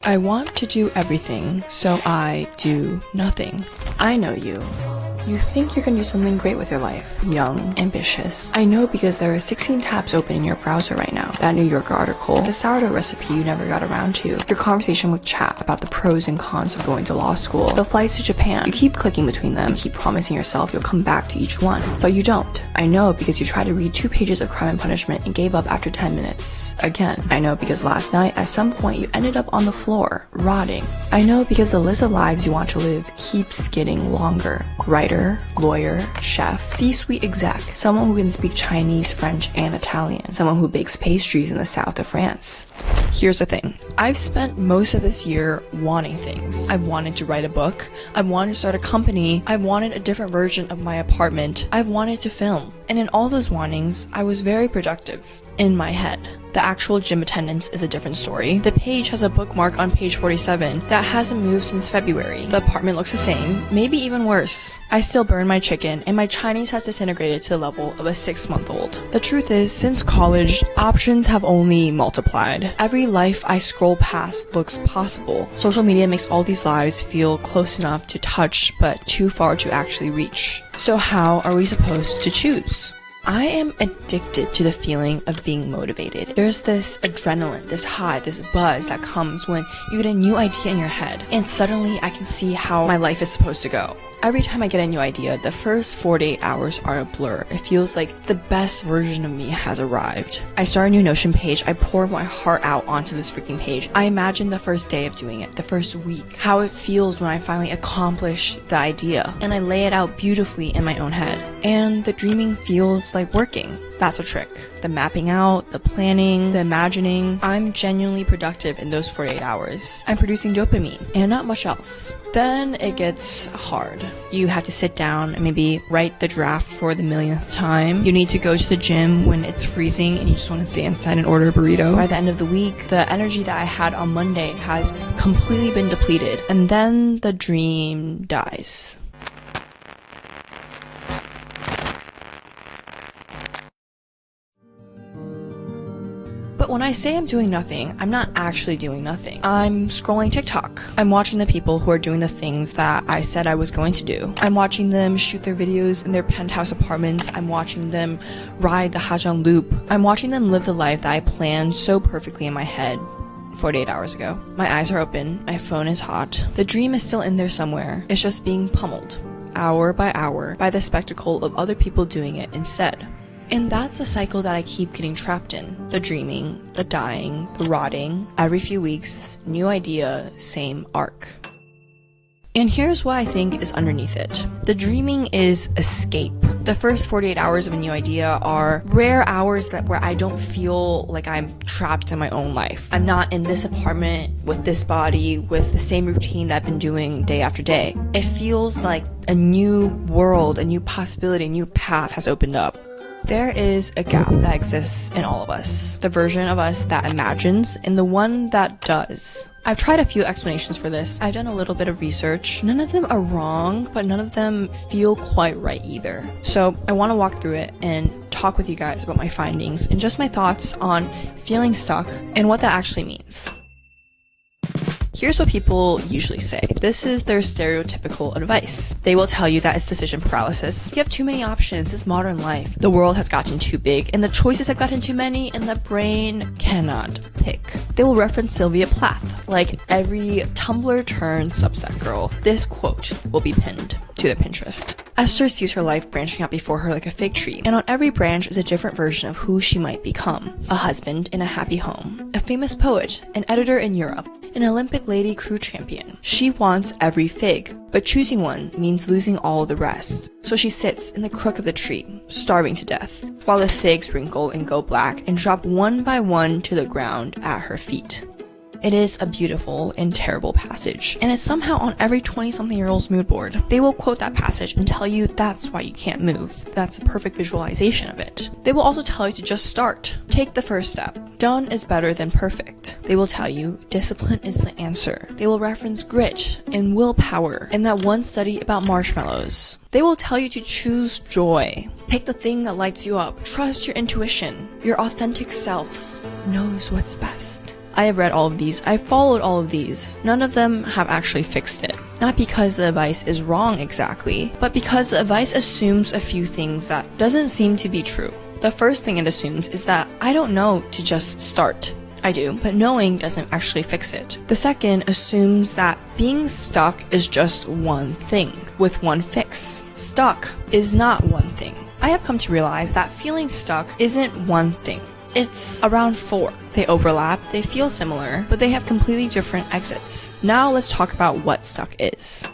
I want to do everything, so I do nothing. I know you. You think you're gonna do something great with your life. Young, ambitious. I know because there are 16 tabs open in your browser right now. That New Yorker article, the sourdough recipe you never got around to, your conversation with chat about the pros and cons of going to law school, the flights to Japan. You keep clicking between them, you keep promising yourself you'll come back to each one, but you don't. I know because you tried to read 2 pages of Crime and Punishment and gave up after 10 minutes. Again. I know because last night, at some point, you ended up on the floor, rotting. I know because the list of lives you want to live keeps getting longer. Writer, lawyer, chef, C-suite exec, someone who can speak Chinese, French, and Italian, someone who bakes pastries in the south of France. Here's the thing. I've spent most of this year wanting things. I've wanted to write a book. I've wanted to start a company. I've wanted a different version of my apartment. I've wanted to film. And in all those wantings, I was very productive in my head. The actual gym attendance is a different story. The page has a bookmark on page 47 that hasn't moved since February. The apartment looks the same, maybe even worse. I still burn my chicken, and my Chinese has disintegrated to the level of a 6-month-old. The truth is, since college, options have only multiplied. Every life I scroll past looks possible. Social media makes all these lives feel close enough to touch, but too far to actually reach. So how are we supposed to choose? I am addicted to the feeling of being motivated. There's this adrenaline, this high, this buzz that comes when you get a new idea in your head, and suddenly I can see how my life is supposed to go. Every time I get a new idea, the first 48 hours are a blur. It feels like the best version of me has arrived. I start a new Notion page, I pour my heart out onto this freaking page. I imagine the first day of doing it, the first week, how it feels when I finally accomplish the idea, and I lay it out beautifully in my own head. And the dreaming feels like working. That's a trick. The mapping out, the planning, the imagining. I'm genuinely productive in those 48 hours. I'm producing dopamine and not much else. Then it gets hard. You have to sit down and maybe write the draft for the millionth time. You need to go to the gym when it's freezing and you just want to stay inside and order a burrito. By the end of the week, the energy that I had on Monday has completely been depleted. And then the dream dies. But when I say I'm doing nothing, I'm not actually doing nothing. I'm scrolling TikTok. I'm watching the people who are doing the things that I said I was going to do. I'm watching them shoot their videos in their penthouse apartments. I'm watching them ride the Hajang Loop. I'm watching them live the life that I planned so perfectly in my head 48 hours ago. My eyes are open. My phone is hot. The dream is still in there somewhere. It's just being pummeled, hour by hour, by the spectacle of other people doing it instead. And that's a cycle that I keep getting trapped in. The dreaming, the dying, the rotting. Every few weeks, new idea, same arc. And here's what I think is underneath it. The dreaming is escape. The first 48 hours of a new idea are rare hours where I don't feel like I'm trapped in my own life. I'm not in this apartment with this body with the same routine that I've been doing day after day. It feels like a new world, a new possibility, a new path has opened up. There is a gap that exists in all of us. The version of us that imagines and the one that does. I've tried a few explanations for this. I've done a little bit of research. None of them are wrong, but none of them feel quite right either. So I want to walk through it and talk with you guys about my findings and just my thoughts on feeling stuck and what that actually means. Here's what people usually say. This is their stereotypical advice. They will tell you that it's decision paralysis. You have too many options. It's modern life. The world has gotten too big, and the choices have gotten too many, and the brain cannot pick. They will reference Sylvia Plath. Like every Tumblr turned Substack girl, this quote will be pinned to their Pinterest. Esther sees her life branching out before her like a fig tree, and on every branch is a different version of who she might become. A husband in a happy home, a famous poet, an editor in Europe, an Olympic lady crew champion. She wants every fig, but choosing one means losing all the rest. So she sits in the crook of the tree, starving to death, while the figs wrinkle and go black and drop one by one to the ground at her feet. It is a beautiful and terrible passage, and it's somehow on every 20-something-year-old's mood board. They will quote that passage and tell you that's why you can't move. That's a perfect visualization of it. They will also tell you to just start. Take the first step. Done is better than perfect. They will tell you discipline is the answer. They will reference grit and willpower in that one study about marshmallows. They will tell you to choose joy. Pick the thing that lights you up. Trust your intuition. Your authentic self knows what's best. I have read all of these, I've followed all of these. None of them have actually fixed it. Not because the advice is wrong exactly, but because the advice assumes a few things that doesn't seem to be true. The first thing it assumes is that I don't know to just start. I do, but knowing doesn't actually fix it. The second assumes that being stuck is just one thing, with one fix. Stuck is not one thing. I have come to realize that feeling stuck isn't one thing. It's around 4. They overlap, they feel similar, but they have completely different exits. Now let's talk about what stuck is.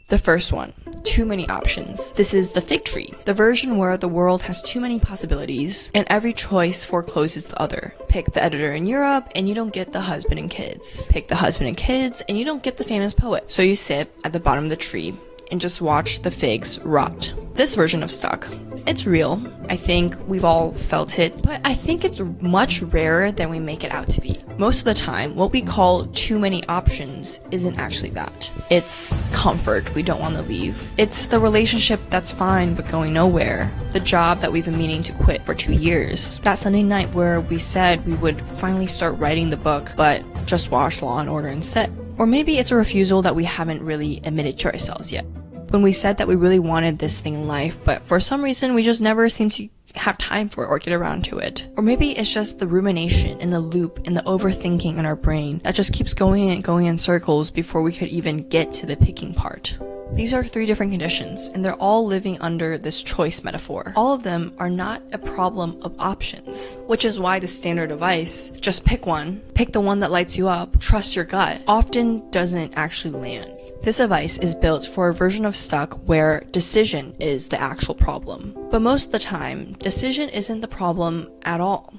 The first one, too many options. This is the fig tree, the version where the world has too many possibilities and every choice forecloses the other. Pick the editor in Europe and you don't get the husband and kids. Pick the husband and kids and you don't get the famous poet. So you sit at the bottom of the tree and just watch the figs rot. This version of stuck, it's real. I think we've all felt it, but I think it's much rarer than we make it out to be. Most of the time, what we call too many options isn't actually that. It's comfort we don't want to leave. It's the relationship that's fine but going nowhere. The job that we've been meaning to quit for 2 years. That Sunday night where we said we would finally start writing the book, but just watch Law & Order instead. Or maybe it's a refusal that we haven't really admitted to ourselves yet. When we said that we really wanted this thing in life, but for some reason we just never seem to have time for it or get around to it. Or maybe it's just the rumination and the loop and the overthinking in our brain that just keeps going and going in circles before we could even get to the picking part. These are 3 different conditions, and they're all living under this choice metaphor. All of them are not a problem of options, which is why the standard advice, just pick one, pick the one that lights you up, trust your gut, often doesn't actually land. This advice is built for a version of stuck where decision is the actual problem. But most of the time, decision isn't the problem at all.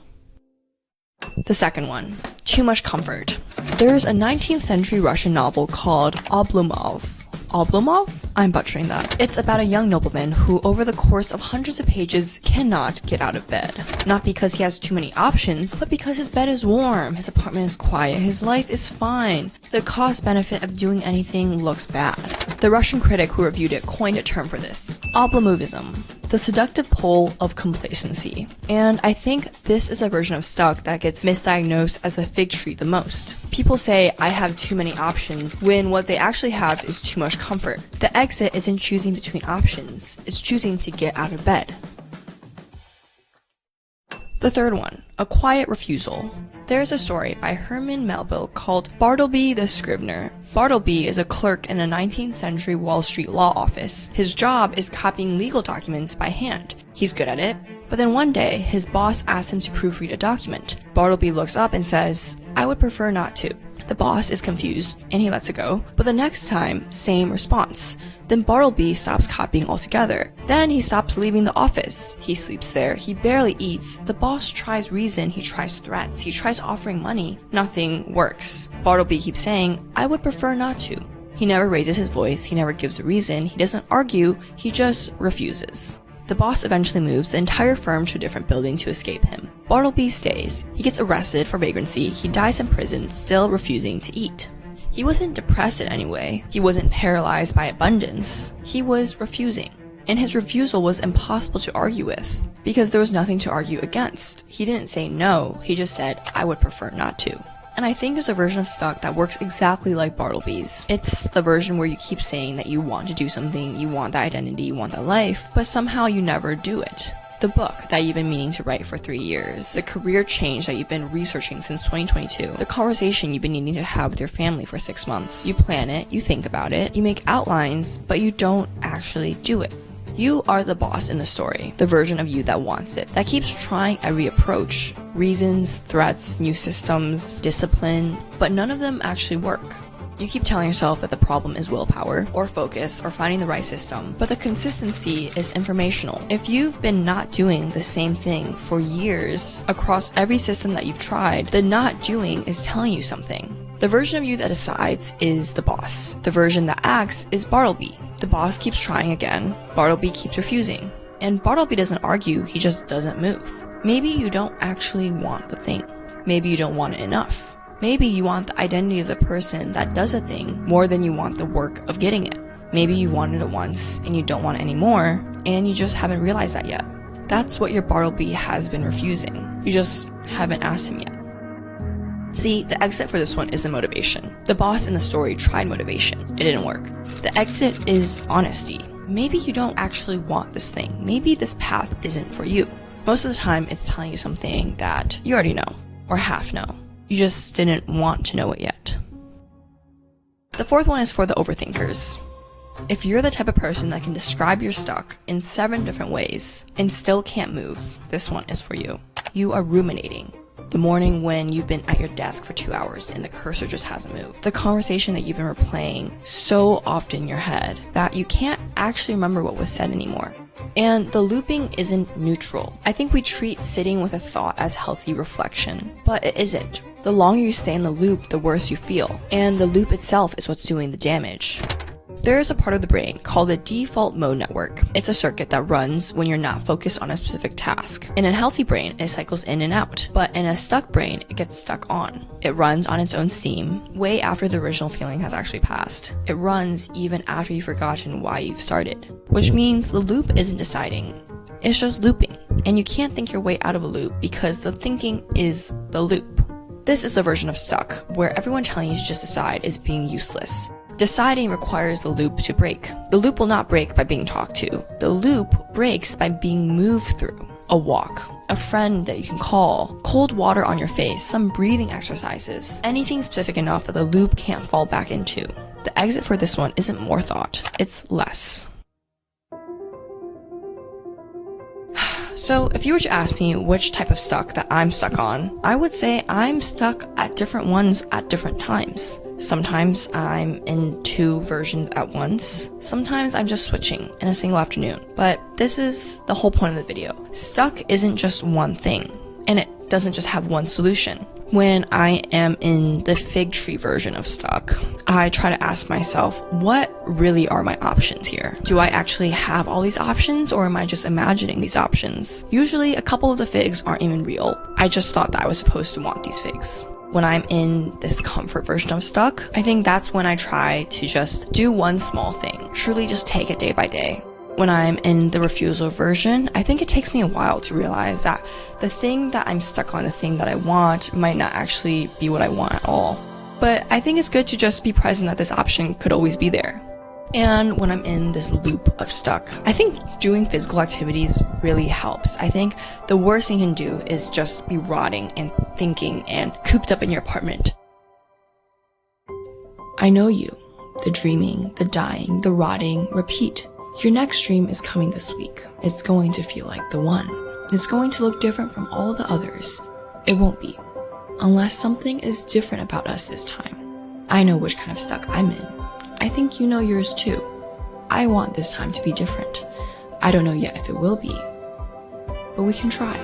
The second one, too much comfort. There's a 19th century Russian novel called Oblomov. Oblomov? I'm butchering that. It's about a young nobleman who, over the course of hundreds of pages, cannot get out of bed. Not because he has too many options, but because his bed is warm, his apartment is quiet, his life is fine. The cost-benefit of doing anything looks bad. The Russian critic who reviewed it coined a term for this, Oblomovism, the seductive pull of complacency. And I think this is a version of stuck that gets misdiagnosed as a fig tree the most. People say, I have too many options, when what they actually have is too much comfort. The exit isn't choosing between options, it's choosing to get out of bed. The third one, a quiet refusal. There's a story by Herman Melville called Bartleby the Scrivener. Bartleby is a clerk in a 19th century Wall Street law office. His job is copying legal documents by hand. He's good at it. But then one day, his boss asks him to proofread a document. Bartleby looks up and says, I would prefer not to. The boss is confused, and he lets it go. But the next time, same response. Then Bartleby stops copying altogether. Then he stops leaving the office. He sleeps there. He barely eats. The boss tries reason. He tries threats. He tries offering money. Nothing works. Bartleby keeps saying, I would prefer not to. He never raises his voice. He never gives a reason. He doesn't argue. He just refuses. The boss eventually moves the entire firm to a different building to escape him. Bartleby stays. He gets arrested for vagrancy. He dies in prison, still refusing to eat. He wasn't depressed in any way. He wasn't paralyzed by abundance. He was refusing. And his refusal was impossible to argue with, because there was nothing to argue against. He didn't say no, he just said, I would prefer not to. And I think there's a version of stuck that works exactly like Bartleby's. It's the version where you keep saying that you want to do something, you want that identity, you want that life, but somehow you never do it. The book that you've been meaning to write for 3 years, the career change that you've been researching since 2022, the conversation you've been needing to have with your family for 6 months. You plan it, you think about it, you make outlines, but you don't actually do it. You are the boss in the story, the version of you that wants it, that keeps trying every approach, reasons, threats, new systems, discipline, but none of them actually work. You keep telling yourself that the problem is willpower, or focus, or finding the right system, but the consistency is informational. If you've been not doing the same thing for years across every system that you've tried, the not doing is telling you something. The version of you that decides is the boss. The version that acts is Bartleby. The boss keeps trying again, Bartleby keeps refusing. And Bartleby doesn't argue, he just doesn't move. Maybe you don't actually want the thing. Maybe you don't want it enough. Maybe you want the identity of the person that does a thing more than you want the work of getting it. Maybe you wanted it once and you don't want it anymore, and you just haven't realized that yet. That's what your Bartleby has been refusing. You just haven't asked him yet. See, the exit for this one isn't motivation. The boss in the story tried motivation. It didn't work. The exit is honesty. Maybe you don't actually want this thing. Maybe this path isn't for you. Most of the time, it's telling you something that you already know, or half know. You just didn't want to know it yet. The fourth one is for the overthinkers. If you're the type of person that can describe your stuck in 7 different ways and still can't move, this one is for you. You are ruminating. The morning when you've been at your desk for 2 hours and the cursor just hasn't moved. The conversation that you've been replaying so often in your head that you can't actually remember what was said anymore. And the looping isn't neutral. I think we treat sitting with a thought as healthy reflection, but it isn't. The longer you stay in the loop, the worse you feel. And the loop itself is what's doing the damage. There is a part of the brain called the default mode network. It's a circuit that runs when you're not focused on a specific task. In a healthy brain, it cycles in and out, but in a stuck brain, it gets stuck on. It runs on its own steam, way after the original feeling has actually passed. It runs even after you've forgotten why you've started, which means the loop isn't deciding. It's just looping, and you can't think your way out of a loop because the thinking is the loop. This is the version of stuck, where everyone telling you to just decide is being useless. Deciding requires the loop to break. The loop will not break by being talked to. The loop breaks by being moved through. A walk, a friend that you can call, cold water on your face, some breathing exercises, anything specific enough that the loop can't fall back into. The exit for this one isn't more thought, it's less. So if you were to ask me which type of stuck that I'm stuck on, I would say I'm stuck at different ones at different times. Sometimes I'm in 2 versions at once. Sometimes I'm just switching in a single afternoon. But this is the whole point of the video. Stuck isn't just one thing, and it doesn't just have one solution. When I am in the fig tree version of stuck, I try to ask myself, what really are my options here? Do I actually have all these options, or am I just imagining these options? Usually, a couple of the figs aren't even real. I just thought that I was supposed to want these figs. When I'm in this comfort version of stuck, I think that's when I try to just do one small thing, truly just take it day by day. When I'm in the refusal version, I think it takes me a while to realize that the thing that I'm stuck on, the thing that I want, might not actually be what I want at all. But I think it's good to just be present that this option could always be there. And when I'm in this loop of stuck, I think doing physical activities really helps. I think the worst thing you can do is just be rotting and thinking and cooped up in your apartment. I know you. The dreaming, the dying, the rotting, repeat. Your next dream is coming this week. It's going to feel like the one. It's going to look different from all the others. It won't be. Unless something is different about us this time. I know which kind of stuck I'm in. I think you know yours too. I want this time to be different. I don't know yet if it will be, but we can try.